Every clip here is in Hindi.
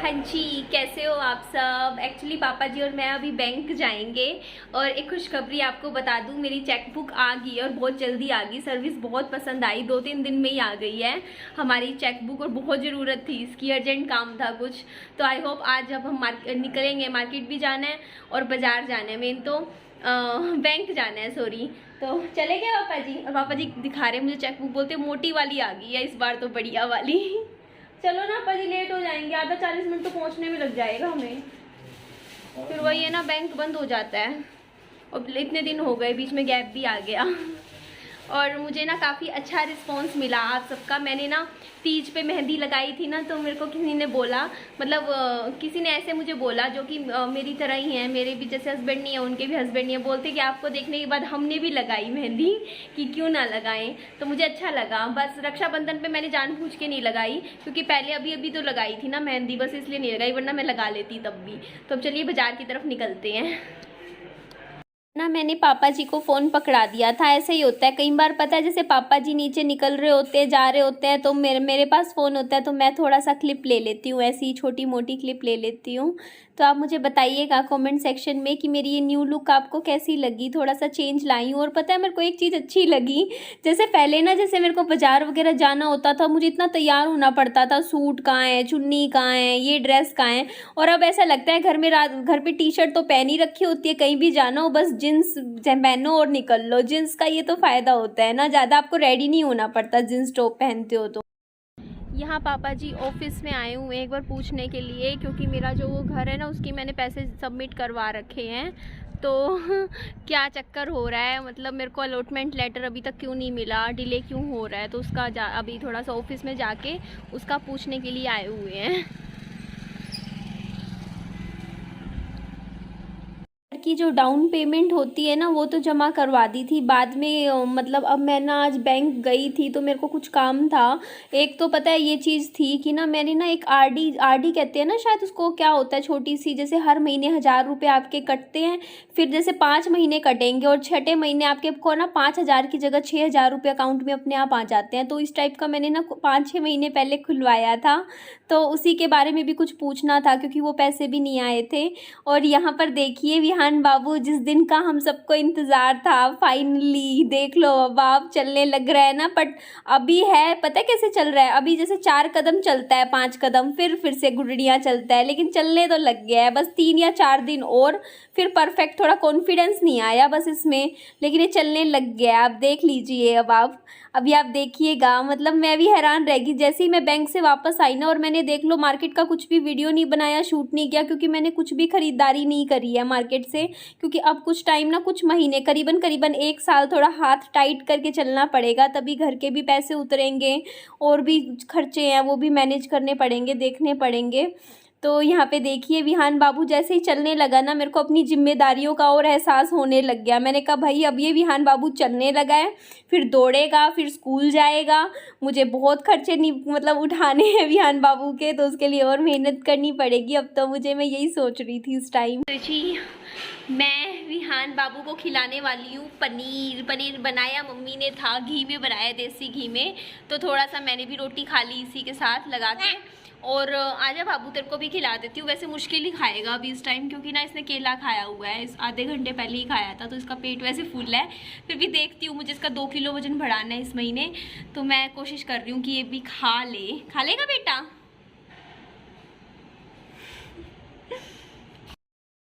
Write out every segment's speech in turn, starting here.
हाँ जी, कैसे हो आप सब। एक्चुअली पापा जी और मैं अभी बैंक जाएंगे और एक खुशखबरी आपको बता दूं, मेरी चेकबुक आ गई और बहुत जल्दी आ गई। सर्विस बहुत पसंद आई, 2-3 दिन में ही आ गई है हमारी चेकबुक और बहुत ज़रूरत थी इसकी, अर्जेंट काम था कुछ। तो आई होप आज जब हम निकलेंगे, मार्केट भी जाना है और बाज़ार जाना है, मेन तो बैंक जाना है, सॉरी। तो चले गए पापा जी, और पापा जी दिखा रहे हैं मुझे चेकबुक, बोलते मोटी वाली आ गई है इस बार तो, बढ़िया वाली। चलो ना पापा जी, लेट हो जाएंगे, आधा 40 मिनट तो पहुंचने में लग जाएगा हमें। फिर वही है ना, बैंक बंद हो जाता है और इतने दिन हो गए, बीच में गैप भी आ गया। और मुझे ना काफ़ी अच्छा रिस्पांस मिला आप सबका। मैंने ना तीज पे मेहंदी लगाई थी ना, तो मेरे को किसी ने बोला, मतलब किसी ने ऐसे मुझे बोला जो कि मेरी तरह ही है, मेरे भी जैसे हस्बैंड नहीं है उनके भी हस्बैंड नहीं है, बोलते कि आपको देखने के बाद हमने भी लगाई मेहंदी, कि क्यों ना लगाएं। तो मुझे अच्छा लगा। बस रक्षाबंधन पे मैंने जानबूझ के नहीं लगाई, क्योंकि पहले अभी तो लगाई थी ना मेहंदी, बस इसलिए नहीं लगाई, वरना मैं लगा लेती तब भी। तो अब चलिए बाजार की तरफ निकलते हैं ना। मैंने पापा जी को फ़ोन पकड़ा दिया था, ऐसे ही होता है कई बार, पता है, जैसे पापा जी नीचे निकल रहे होते हैं, जा रहे होते हैं, तो मेरे पास फ़ोन होता है, तो मैं थोड़ा सा क्लिप ले लेती हूँ, ऐसी ही छोटी मोटी क्लिप ले लेती हूँ। तो आप मुझे बताइएगा कमेंट सेक्शन में कि मेरी ये न्यू लुक आपको कैसी लगी। थोड़ा सा चेंज लाई हूँ। और पता है मेरे को एक चीज़ अच्छी लगी, जैसे पहले ना, जैसे मेरे को बाज़ार वगैरह जाना होता था, मुझे इतना तैयार होना पड़ता था, सूट कहाँ है, चुन्नी कहाँ है, ये ड्रेस कहाँ है, और अब ऐसा लगता है घर पे टी शर्ट तो पहन ही रखी होती है, कहीं भी जाना हो बस जींस पहनो और निकल लो। जींस का ये तो फ़ायदा होता है ना, ज़्यादा आपको रेडी नहीं होना पड़ता जींस टॉप पहनते हो तो। यहाँ पापा जी ऑफिस में आए हुए हैं एक बार पूछने के लिए, क्योंकि मेरा जो वो घर है ना, उसकी मैंने पैसे सबमिट करवा रखे हैं। तो क्या चक्कर हो रहा है, मतलब मेरे को अलॉटमेंट लेटर अभी तक क्यों नहीं मिला, डिले क्यों हो रहा है, तो उसका अभी थोड़ा सा ऑफिस में जाके उसका पूछने के लिए आए हुए हैं। की जो डाउन पेमेंट होती है ना, वो तो जमा करवा दी थी बाद में। मतलब अब मैं ना आज बैंक गई थी, तो मेरे को कुछ काम था। एक तो पता है ये चीज़ थी कि ना, मैंने ना एक आरडी कहते हैं ना शायद उसको, क्या होता है, छोटी सी, जैसे हर महीने 1000 रुपये आपके कटते हैं, फिर जैसे 5 महीने कटेंगे और छठे महीने आपके को ना 5000 की जगह 6000 रुपये अकाउंट में अपने आप आ जाते हैं। तो इस टाइप का मैंने ना 5-6 महीने पहले खुलवाया था, तो उसी के बारे में भी कुछ पूछना था, क्योंकि वो पैसे भी नहीं आए थे। और यहाँ पर देखिए विहान बाबू, जिस दिन का हम सबको इंतज़ार था, फाइनली देख लो अब आप, चलने लग रहा है ना। बट अभी है, पता है कैसे चल रहा है, अभी जैसे 4 कदम चलता है, 5 कदम, फिर से गुडड़ियाँ चलता है, लेकिन चलने तो लग गया है। बस 3 या 4 दिन और फिर परफेक्ट, थोड़ा कॉन्फिडेंस नहीं आया बस इसमें, लेकिन ये चलने लग गया है। आप देख लीजिए अब आप, अभी आप देखिएगा, मतलब मैं भी हैरान रह गई। जैसे ही मैं बैंक से वापस आई ना, और मैंने देख लो मार्केट का कुछ भी वीडियो नहीं बनाया, शूट नहीं किया, क्योंकि मैंने कुछ भी खरीदारी नहीं करी है मार्केट से, क्योंकि अब कुछ टाइम ना, कुछ महीने, करीबन 1 साल थोड़ा हाथ टाइट करके चलना पड़ेगा, तभी घर के भी पैसे उतरेंगे, और भी खर्चे हैं वो भी मैनेज करने पड़ेंगे, देखने पड़ेंगे। तो यहाँ पे देखिए विहान बाबू जैसे ही चलने लगा ना, मेरे को अपनी जिम्मेदारियों का और एहसास होने लग गया। मैंने कहा भाई अब ये विहान बाबू चलने लगा है, फिर दौड़ेगा, फिर स्कूल जाएगा, मुझे बहुत खर्चे नहीं, मतलब उठाने हैं विहान बाबू के, तो उसके लिए और मेहनत करनी पड़ेगी अब तो मुझे। मैं यही सोच रही थी इस टाइम। तो जी मैं विहान बाबू को खिलाने वाली हूँ पनीर बनाया मम्मी ने था, घी में बनाया, देसी घी में, तो थोड़ा सा मैंने भी रोटी खा ली इसी के साथ लगा के। और आजा बाबू तेरे को भी खिला देती हूँ। वैसे मुश्किल ही खाएगा अभी इस टाइम, क्योंकि ना इसने केला खाया हुआ है, इस आधे घंटे पहले ही खाया था, तो इसका पेट वैसे फुल है। फिर भी देखती हूँ, मुझे इसका 2 किलो वजन बढ़ाना है इस महीने, तो मैं कोशिश कर रही हूँ कि ये भी खा लेगा बेटा।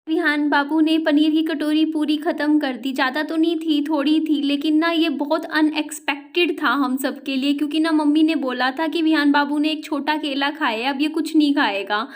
विहान बाबू ने पनीर की कटोरी पूरी ख़त्म कर दी। ज़्यादा तो नहीं थी, थोड़ी थी, लेकिन ना ये बहुत अनएक्सपेक्टेड था हम सब के लिए, क्योंकि ना मम्मी ने बोला था कि विहान बाबू ने एक छोटा केला खाया है, अब ये कुछ नहीं खाएगा।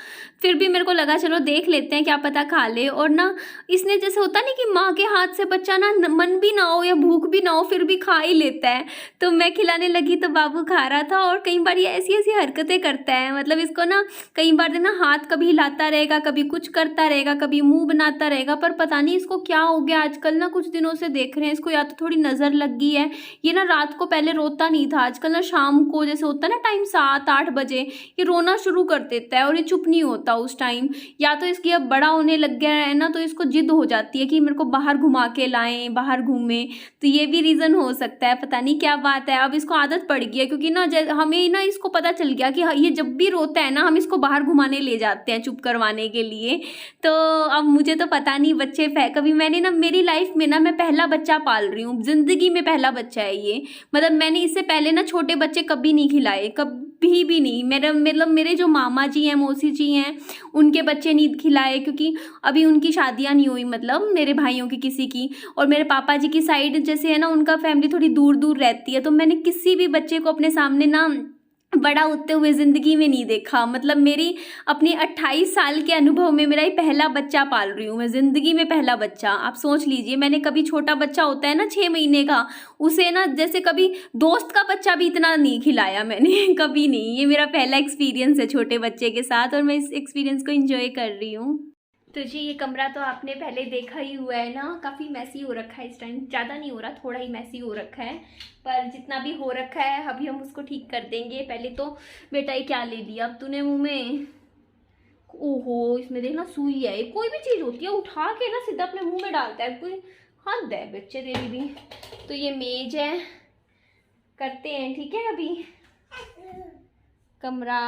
फिर भी मेरे को लगा चलो देख लेते हैं, क्या पता खा ले। और ना इसने, जैसे होता नहीं कि माँ के हाथ से बच्चा ना, मन भी ना हो या भूख भी ना हो, फिर भी खा ही लेता है। तो मैं खिलाने लगी तो बाबू खा रहा था। और कई बार ये ऐसी ऐसी हरकतें करता है, मतलब इसको ना कई बार ना हाथ कभी हिलाता रहेगा, कभी कुछ करता रहेगा, कभी मुंह बनाता रहेगा, पर पता नहीं इसको क्या हो गया आजकल ना, कुछ दिनों से देख रहे हैं इसको, या तो थोड़ी नज़र लग गई है, ये ना रात को पहले रोता नहीं था, आजकल ना शाम को जैसे होता है ना टाइम 7-8 बजे ये रोना शुरू कर देता है और ये चुप नहीं होता उस टाइम। या तो इसकी अब बड़ा होने लग गया है ना, तो इसको जिद हो जाती है कि मेरे को बाहर घुमा के लाएं, बाहर घूमें। तो ये भी रीज़न हो सकता है, पता नहीं क्या बात है। अब इसको आदत पड़ गई है क्योंकि ना हमें ना इसको पता चल गया कि ये जब भी रोता है ना हम इसको बाहर घुमाने ले जाते हैं चुप करवाने के लिए। तो अब मुझे तो पता नहीं बच्चे कभी मैंने ना मेरी लाइफ में ना मैं पहला बच्चा पाल रही हूँ, ज़िंदगी में पहला बच्चा है ये। मतलब मैंने इससे पहले ना छोटे बच्चे कभी नहीं खिलाए, कभी भी नहीं। मेरे जो मामा जी हैं, मौसी जी हैं, उनके बच्चे नहीं खिलाए क्योंकि अभी उनकी शादियां नहीं हुई, मतलब मेरे भाइयों की किसी की। और मेरे पापा जी की साइड जैसे है ना, उनका फैमिली थोड़ी दूर दूर रहती है, तो मैंने किसी भी बच्चे को अपने सामने ना बड़ा होते हुए ज़िंदगी में नहीं देखा। मतलब मेरी अपनी 28 साल के अनुभव में मेरा ही पहला बच्चा पाल रही हूँ मैं, ज़िंदगी में पहला बच्चा। आप सोच लीजिए, मैंने कभी छोटा बच्चा होता है ना 6 महीने का, उसे ना जैसे कभी दोस्त का बच्चा भी इतना नहीं खिलाया मैंने कभी नहीं। ये मेरा पहला एक्सपीरियंस है छोटे बच्चे के साथ और मैं इस एक्सपीरियंस को इंजॉय कर रही हूँ। तो जी ये कमरा तो आपने पहले देखा ही हुआ है ना, काफ़ी मैसी हो रखा है इस टाइम। ज़्यादा नहीं हो रहा, थोड़ा ही मैसी हो रखा है, पर जितना भी हो रखा है अभी हम उसको ठीक कर देंगे। पहले तो बेटा ये क्या ले लिया अब तूने मुंह में? ओहो, इसमें देखना सुई है। कोई भी चीज़ होती है उठा के ना सीधा अपने मुंह में डालता है, कोई हद है बच्चे तेरी भी। तो ये मेज है, करते हैं ठीक है। अभी कमरा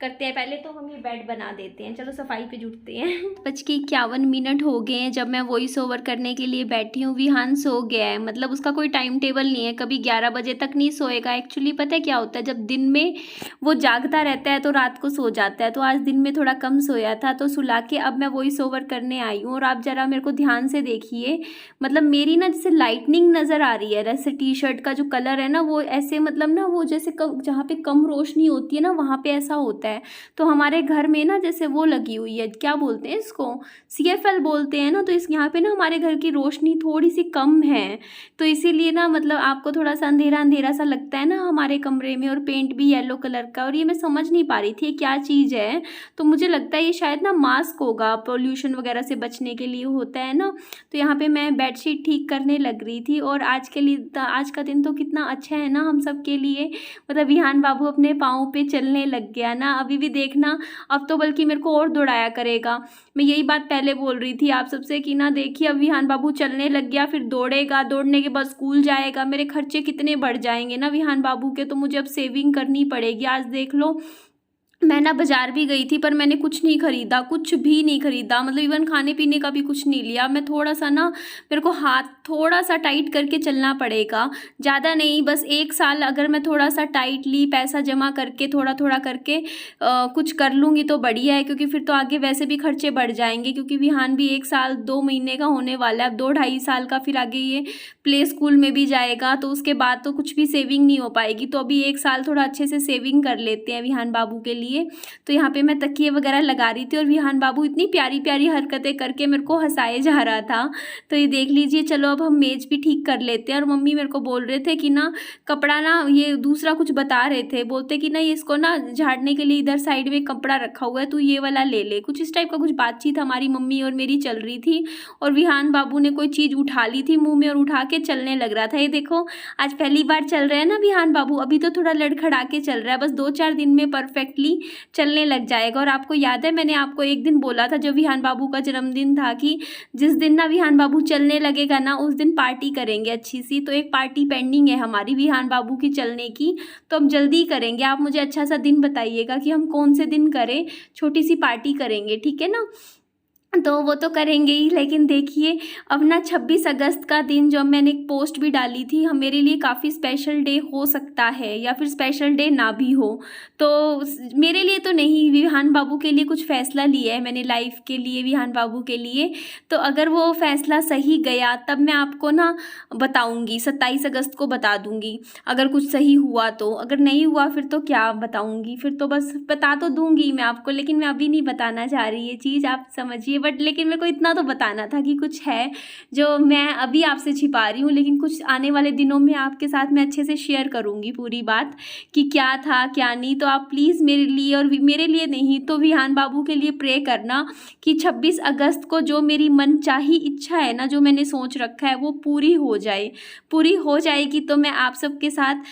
करते हैं, पहले तो हम ये बेड बना देते हैं। चलो सफाई पे जुटते हैं। 5:51 हो गए हैं जब मैं वॉइस ओवर करने के लिए बैठी हूँ। विहान सो गया है, मतलब उसका कोई टाइम टेबल नहीं है, कभी 11 बजे तक नहीं सोएगा। एक्चुअली पता है क्या होता है, जब दिन में वो जागता रहता है तो रात को सो जाता है। तो आज दिन में थोड़ा कम सोया था, तो सुला के अब मैं वॉइस ओवर करने आई हूँ। और आप ज़रा मेरे को ध्यान से देखिए, मतलब मेरी ना जैसे लाइटनिंग नज़र आ रही है, जैसे टी शर्ट का जो कलर है ना वो ऐसे, मतलब ना वो जैसे जहाँ पे कम रोशनी होती है ना वहाँ पे ऐसा होता है। तो हमारे घर में ना जैसे वो लगी हुई है, क्या बोलते हैं इसको, CFL बोलते हैं ना। तो इस यहाँ पे ना हमारे घर की रोशनी थोड़ी सी कम है, तो इसीलिए ना मतलब आपको थोड़ा सा अंधेरा अंधेरा सा लगता है ना हमारे कमरे में। और पेंट भी येलो कलर का, और ये मैं समझ नहीं पा रही थी ये क्या चीज़ है। तो मुझे लगता है ये शायद ना मास्क होगा, पोल्यूशन वगैरह से बचने के लिए होता है ना। तो यहाँ पे मैं बेडशीट ठीक करने लग रही थी। और आज के लिए आज का दिन तो कितना अच्छा है ना हम सब के लिए। मतलब विहान बाबू अपने पाँव पे चलने लग गया ना, अभी भी देखना, अब तो बल्कि मेरे को और दौड़ाया करेगा। मैं यही बात पहले बोल रही थी आप सबसे कि ना देखिए अब विहान बाबू चलने लग गया, फिर दौड़ेगा, दौड़ने के बाद स्कूल जाएगा। मेरे खर्चे कितने बढ़ जाएंगे ना विहान बाबू के, तो मुझे अब सेविंग करनी पड़ेगी। आज देख लो मैं ना बाजार भी गई थी, पर मैंने कुछ नहीं खरीदा, कुछ भी नहीं खरीदा। मतलब इवन खाने पीने का भी कुछ नहीं लिया। मैं थोड़ा सा ना, मेरे को हाथ थोड़ा सा टाइट करके चलना पड़ेगा, ज़्यादा नहीं। बस 1 साल अगर मैं थोड़ा सा टाइटली पैसा जमा करके थोड़ा थोड़ा करके कुछ कर लूँगी तो बढ़िया है, क्योंकि फिर तो आगे वैसे भी खर्चे बढ़ जाएंगे। क्योंकि विहान भी 1 साल 2 महीने का होने वाला है, अब 2-2.5 साल का, फिर आगे ये प्ले स्कूल में भी जाएगा, तो उसके बाद तो कुछ भी सेविंग नहीं हो पाएगी। तो अभी 1 साल थोड़ा अच्छे से सेविंग कर लेते हैं विहान बाबू के लिए। तो यहाँ पे मैं तकिए वगैरह लगा रही थी और विहान बाबू इतनी प्यारी प्यारी हरकतें करके मेरे को हंसाए जा रहा था। तो ये देख लीजिए। चलो अब हम मेज भी ठीक कर लेते हैं। और मम्मी मेरे को बोल रहे थे कि ना कपड़ा ना, ये दूसरा कुछ बता रहे थे, बोलते कि ना ये इसको ना झाड़ने के लिए इधर साइड में कपड़ा रखा हुआ है, तू ये वाला ले ले। कुछ इस टाइप का कुछ बातचीत हमारी मम्मी और मेरी चल रही थी। और विहान बाबू ने कोई चीज़ उठा ली थी मुँह में और उठा के चलने लग रहा था। ये देखो आज पहली बार चल रहे हैं ना विहान बाबू, अभी तो थोड़ा लड़खड़ा के चल रहा है, बस 2-4 दिन में परफेक्टली चलने लग जाएगा। और आपको याद है मैंने आपको एक दिन बोला था जब विहान बाबू का जन्मदिन था कि जिस दिन ना विहान बाबू चलने लगेगा ना उस दिन पार्टी करेंगे अच्छी सी। तो एक पार्टी पेंडिंग है हमारी विहान बाबू की चलने की, तो हम जल्दी करेंगे। आप मुझे अच्छा सा दिन बताइएगा कि हम कौन से दिन करें, छोटी सी पार्टी करेंगे, ठीक है ना। तो वो तो करेंगे ही, लेकिन देखिए अब ना 26 अगस्त का दिन जो मैंने एक पोस्ट भी डाली थी, हम मेरे लिए काफ़ी स्पेशल डे हो सकता है या फिर स्पेशल डे ना भी हो। तो मेरे लिए तो नहीं, विहान बाबू के लिए कुछ फ़ैसला लिया है मैंने लाइफ के लिए, विहान बाबू के लिए। तो अगर वो फ़ैसला सही गया तब मैं आपको ना बताऊंगी, 27 अगस्त को बता दूंगी अगर कुछ सही हुआ तो। अगर नहीं हुआ फिर तो क्या बताऊंगी, फिर तो बस बता तो दूंगी मैं आपको, लेकिन मैं अभी नहीं बताना चाह रही ये चीज़, आप समझिए बट लेकिन मेरे को इतना तो बताना था कि कुछ है जो मैं अभी आपसे छिपा रही हूँ, लेकिन कुछ आने वाले दिनों में आपके साथ मैं अच्छे से शेयर करूँगी पूरी बात कि क्या था क्या नहीं। तो आप प्लीज़ मेरे लिए, और मेरे लिए नहीं तो विहान बाबू के लिए प्रे करना कि 26 अगस्त को जो मेरी मनचाही इच्छा है ना, जो मैंने सोच रखा है, वो पूरी हो जाए। पूरी हो जाएगी तो मैं आप सबके साथ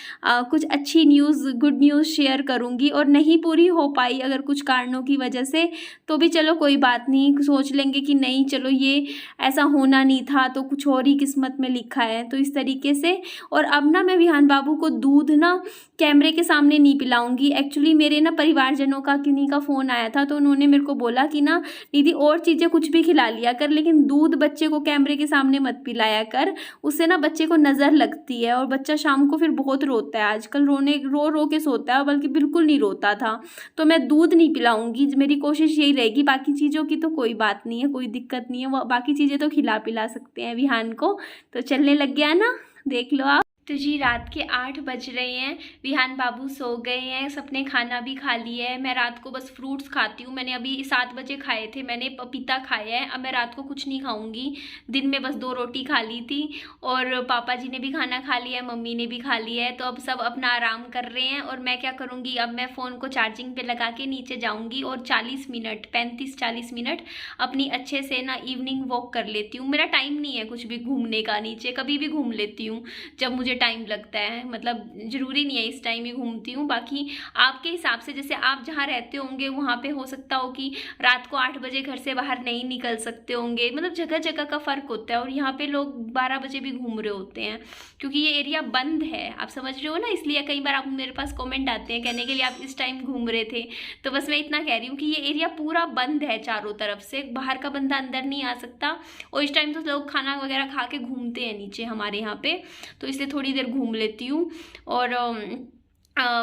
कुछ अच्छी न्यूज़, गुड न्यूज़ शेयर करूँगी। और नहीं पूरी हो पाई अगर कुछ कारणों की वजह से, तो भी चलो कोई बात नहीं, सोच लेंगे कि नहीं चलो ये ऐसा होना नहीं था, तो कुछ और ही किस्मत में लिखा है, तो इस तरीके से। और अब ना मैं विहान बाबू को दूध ना कैमरे के सामने नहीं पिलाऊंगी। एक्चुअली मेरे ना परिवारजनों का किन्हीं का फ़ोन आया था, तो उन्होंने मेरे को बोला कि ना दीदी और चीज़ें कुछ भी खिला लिया कर, लेकिन दूध बच्चे को कैमरे के सामने मत पिलाया कर, उससे ना बच्चे को नज़र लगती है और बच्चा शाम को फिर बहुत रोता है। आजकल रो रो के सोता है, बल्कि बिल्कुल नहीं रोता था। तो मैं दूध नहीं पिलाऊंगी, मेरी कोशिश यही रहेगी। बाकी चीज़ों की तो कोई बात नहीं है, कोई दिक्कत नहीं है, वो बाकी चीज़ें तो खिला पिला सकते हैं विहान को। तो चलने लग गया ना, देख लो आप। तो जी रात के 8 बज रहे हैं, विहान बाबू सो गए हैं, सबने खाना भी खा लिया है। मैं रात को बस फ्रूट्स खाती हूँ, मैंने अभी 7 बजे खाए थे, मैंने पपीता खाया है। अब मैं रात को कुछ नहीं खाऊंगी, दिन में बस 2 रोटी खा ली थी। और पापा जी ने भी खाना खा लिया है, मम्मी ने भी खा लिया है। तो अब सब अपना आराम कर रहे हैं और मैं क्या करूँगी, अब मैं फ़ोन को चार्जिंग पे लगा के नीचे जाऊँगी और 35-40 मिनट अपनी अच्छे से ना इवनिंग वॉक कर लेती हूँ। मेरा टाइम नहीं है कुछ भी घूमने का, नीचे कभी भी घूम लेती हूँ जब मुझे टाइम लगता है, मतलब ज़रूरी नहीं है इस टाइम ही घूमती हूँ। बाकी आपके हिसाब से, जैसे आप जहाँ रहते होंगे वहाँ पे हो सकता हो कि रात को 8 बजे घर से बाहर नहीं निकल सकते होंगे, मतलब जगह जगह का फ़र्क होता है। और यहाँ पे लोग 12 बजे भी घूम रहे होते हैं क्योंकि ये एरिया बंद है, आप समझ रहे हो ना। इसलिए कई बार आप मेरे पास कमेंट आते हैं कहने के लिए आप इस टाइम घूम रहे थे। तो बस मैं इतना कह रही हूँ कि ये एरिया पूरा बंद है चारों तरफ से, बाहर का बंदा अंदर नहीं आ सकता। और इस टाइम तो लोग खाना वगैरह खा के घूमते हैं नीचे हमारे यहाँ पे, तो इसलिए थोड़ी देर घूम लेती हूँ। और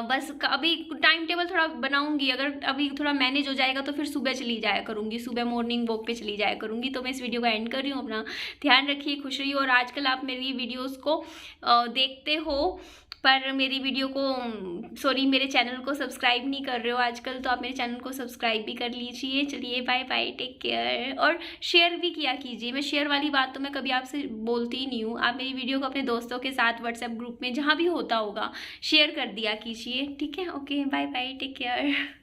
बस अभी टाइम टेबल थोड़ा बनाऊंगी, अगर अभी थोड़ा मैनेज हो जाएगा तो फिर सुबह चली जाया करूंगी, सुबह मॉर्निंग वॉक पे चली जाया करूंगी। तो मैं इस वीडियो का एंड कर रही हूँ, अपना ध्यान रखिए, खुश रहिए। और आजकल आप मेरी वीडियोस को देखते हो पर मेरी वीडियो को मेरे चैनल को सब्सक्राइब नहीं कर रहे हो आजकल, तो आप मेरे चैनल को सब्सक्राइब भी कर लीजिए। चलिए बाय बाय, टेक केयर। और शेयर भी किया कीजिए, मैं शेयर वाली बात तो मैं कभी आपसे बोलती ही नहीं हूँ। आप मेरी वीडियो को अपने दोस्तों के साथ व्हाट्सएप ग्रुप में जहाँ भी होता होगा शेयर कर दिया कीजिए, ठीक है। Okay bye bye, take care.